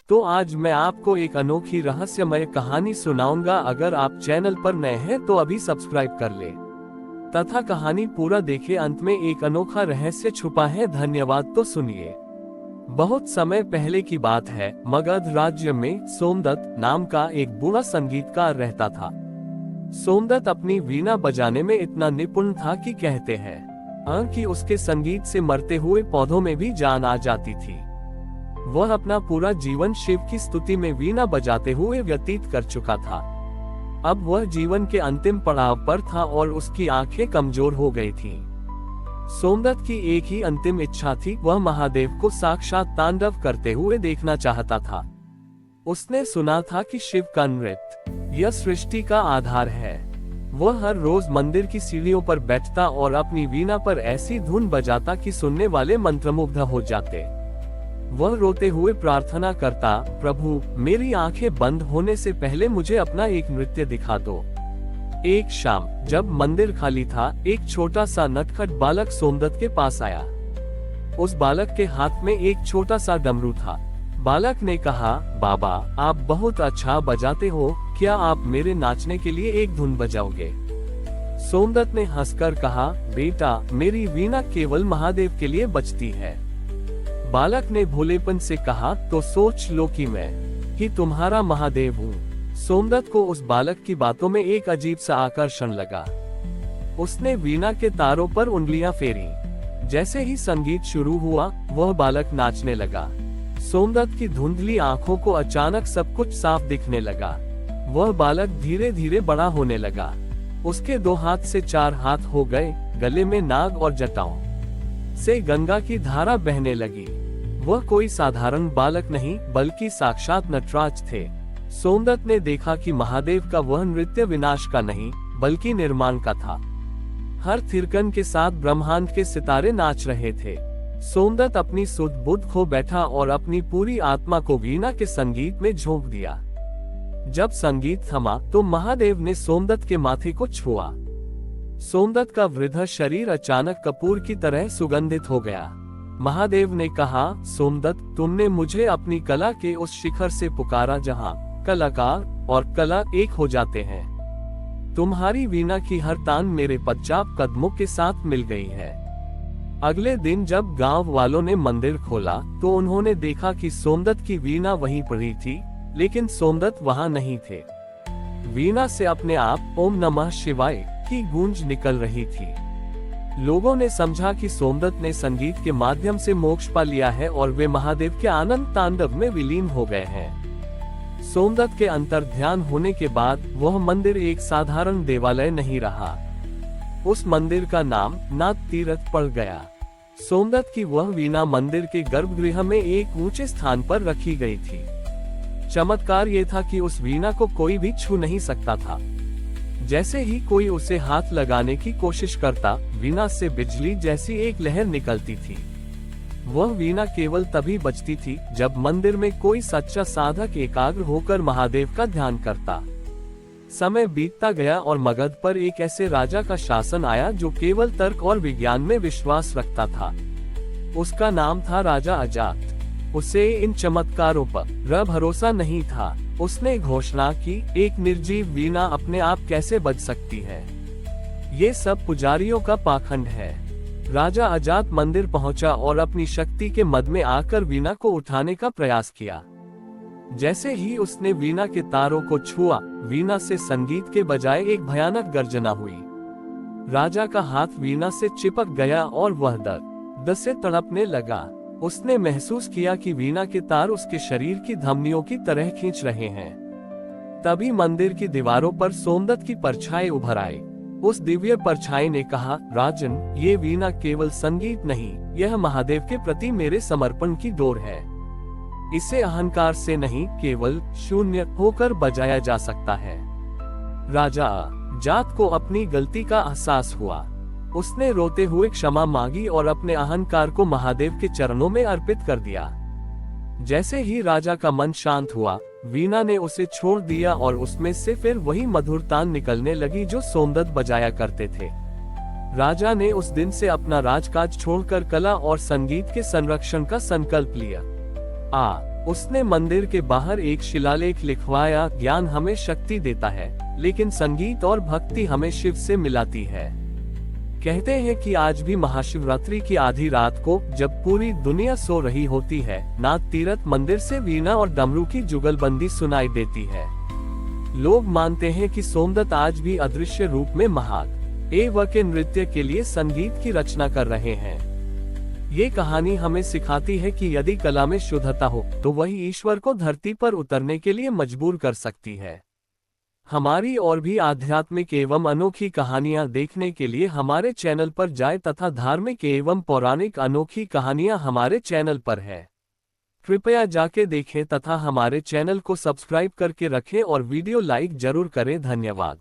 तो आज मैं आपको एक अनोखी रहस्यमय कहानी सुनाऊंगा। अगर आप चैनल पर नए हैं तो अभी सब्सक्राइब कर ले तथा कहानी पूरा देखें। अंत में एक अनोखा रहस्य छुपा है। धन्यवाद। तो सुनिए। बहुत समय पहले की बात है। मगध राज्य में सोमदत्त नाम का एक बूढ़ा संगीतकार रहता था। सोमदत्त अपनी वीणा बजाने में इतना निपुण था कि कहते हैं कि उसके संगीत से मरते हुए पौधों में भी जान आ जाती थी। वह अपना पूरा जीवन शिव की स्तुति में वीणा बजाते हुए व्यतीत कर चुका था। अब वह जीवन के अंतिम पड़ाव पर था और उसकी आंखें कमजोर हो गई थीं। सोमदत्त की एक ही अंतिम इच्छा थी। वह महादेव को साक्षात तांडव करते हुए देखना चाहता था। उसने सुना था कि शिव का नृत्य यह सृष्टि का आधार है। वह हर रोज मंदिर की सीढ़ियों पर बैठता और अपनी वीणा पर ऐसी धुन बजाता कि सुनने वाले मंत्रमुग्ध हो जाते। वह रोते हुए प्रार्थना करता, प्रभु, मेरी आंखें बंद होने से पहले मुझे अपना एक नृत्य दिखा दो। एक शाम जब मंदिर खाली था, एक छोटा सा नटखट बालक सोमदत्त के पास आया। उस बालक के हाथ में एक छोटा सा डमरू था। बालक ने कहा, बाबा, आप बहुत अच्छा बजाते हो, क्या आप मेरे नाचने के लिए एक धुन बजाओगे? सोमदत्त ने हंसकर कहा, बेटा, मेरी वीणा केवल महादेव के लिए बजती है। बालक ने भोलेपन से कहा, तो सोच लो कि मैं ही तुम्हारा महादेव हूँ। सोमदत्त को उस बालक की बातों में एक अजीब सा आकर्षण लगा। उसने वीणा के तारों पर उंगलियां फेरी। जैसे ही संगीत शुरू हुआ, वह बालक नाचने लगा। सोमदत्त की धुंधली आंखों को अचानक सब कुछ साफ दिखने लगा। वह बालक धीरे धीरे बड़ा होने लगा। उसके 2 हाथ से 4 हाथ हो गए। गले में नाग और जटाओं से गंगा की धारा बहने लगी। वह कोई साधारण बालक नहीं बल्कि साक्षात नटराज थे। सोमदत्त ने देखा कि महादेव का वह नृत्य विनाश का नहीं बल्कि निर्माण का था। हर थिरकन के साथ ब्रह्मांड के सितारे नाच रहे थे। सोमदत्त अपनी सुध बुद्ध खो बैठा और अपनी पूरी आत्मा को वीणा के संगीत में झोंक दिया। जब संगीत थमा तो महादेव ने सोमदत्त के माथे को छुआ। सोमदत्त का वृद्ध शरीर अचानक कपूर की तरह सुगंधित हो गया। महादेव ने कहा, सोमदत्त, तुमने मुझे अपनी कला के उस शिखर से पुकारा जहां कलाकार और कला एक हो जाते हैं। तुम्हारी वीणा की हर तान मेरे पदचाप कदमों के साथ मिल गई है। अगले दिन जब गांव वालों ने मंदिर खोला तो उन्होंने देखा कि सोमदत्त की वीणा वहीं पड़ी थी, लेकिन सोमदत्त वहां नहीं थे। वीणा से अपने आप ओम नमः शिवाय की गूंज निकल रही थी। लोगों ने समझा कि सोमदत्त ने संगीत के माध्यम से मोक्ष पा लिया है और वे महादेव के आनंद तांडव में विलीन हो गए हैं। सोमदत्त के अंतर्ध्यान होने के बाद वह मंदिर एक साधारण देवालय नहीं रहा। उस मंदिर का नाम नाथ तीर्थ पड़ गया। सोमदत्त की वह वीणा मंदिर के गर्भगृह में एक ऊंचे स्थान पर रखी गई थी। चमत्कार ये था कि उस वीणा को कोई भी छू नहीं सकता था। जैसे ही कोई उसे हाथ लगाने की कोशिश करता, वीणा से बिजली जैसी एक लहर निकलती थी। वह वीणा केवल तभी बजती थी जब मंदिर में कोई सच्चा साधक एकाग्र होकर महादेव का ध्यान करता। समय बीतता गया और मगध पर एक ऐसे राजा का शासन आया जो केवल तर्क और विज्ञान में विश्वास रखता था। उसका नाम था राजा अजात। उसे इन चमत्कारों पर भरोसा नहीं था। उसने घोषणा की, एक निर्जीव वीणा अपने आप कैसे बज सकती है? ये सब पुजारियों का पाखंड है। राजा अजात मंदिर पहुंचा और अपनी शक्ति के मद में आकर वीणा को उठाने का प्रयास किया। जैसे ही उसने वीणा के तारों को छुआ, वीणा से संगीत के बजाय एक भयानक गर्जना हुई। राजा का हाथ वीणा से चिपक गया और वह दर्द से तड़पने लगा। उसने महसूस किया कि वीणा के तार उसके शरीर की धमनियों की तरह खींच रहे हैं। तभी मंदिर की दीवारों पर सोमदत्त की परछाई उभर आई। उस दिव्य परछाई ने कहा, राजन, ये वीणा केवल संगीत नहीं, यह महादेव के प्रति मेरे समर्पण की डोर है। इसे अहंकार से नहीं, केवल शून्य होकर बजाया जा सकता है। राजा जात को अपनी गलती का एहसास हुआ। उसने रोते हुए क्षमा मांगी और अपने अहंकार को महादेव के चरणों में अर्पित कर दिया। जैसे ही राजा का मन शांत हुआ, वीणा ने उसे छोड़ दिया और उसमें से फिर वही मधुर तान निकलने लगी जो सोमदत्त बजाया करते थे। राजा ने उस दिन से अपना राजकाज छोड़कर कला और संगीत के संरक्षण का संकल्प लिया। उसने मंदिर के बाहर एक शिलालेख लिखवाया, ज्ञान हमें शक्ति देता है, लेकिन संगीत और भक्ति हमें शिव से मिलाती है। कहते हैं कि आज भी महाशिवरात्रि की आधी रात को, जब पूरी दुनिया सो रही होती है, नाथ तीरथ मंदिर से वीणा और डमरू की जुगलबंदी सुनाई देती है। लोग मानते हैं कि सोमदत्त आज भी अदृश्य रूप में महाग एवं के नृत्य के लिए संगीत की रचना कर रहे हैं। ये कहानी हमें सिखाती है कि यदि कला में शुद्धता हो तो वही ईश्वर को धरती पर उतरने के लिए मजबूर कर सकती है। हमारी और भी आध्यात्मिक एवं अनोखी कहानियां देखने के लिए हमारे चैनल पर जाएं तथा धार्मिक एवं पौराणिक अनोखी कहानियां हमारे चैनल पर है। कृपया जाके देखें तथा हमारे चैनल को सब्सक्राइब करके रखें और वीडियो लाइक जरूर करें। धन्यवाद।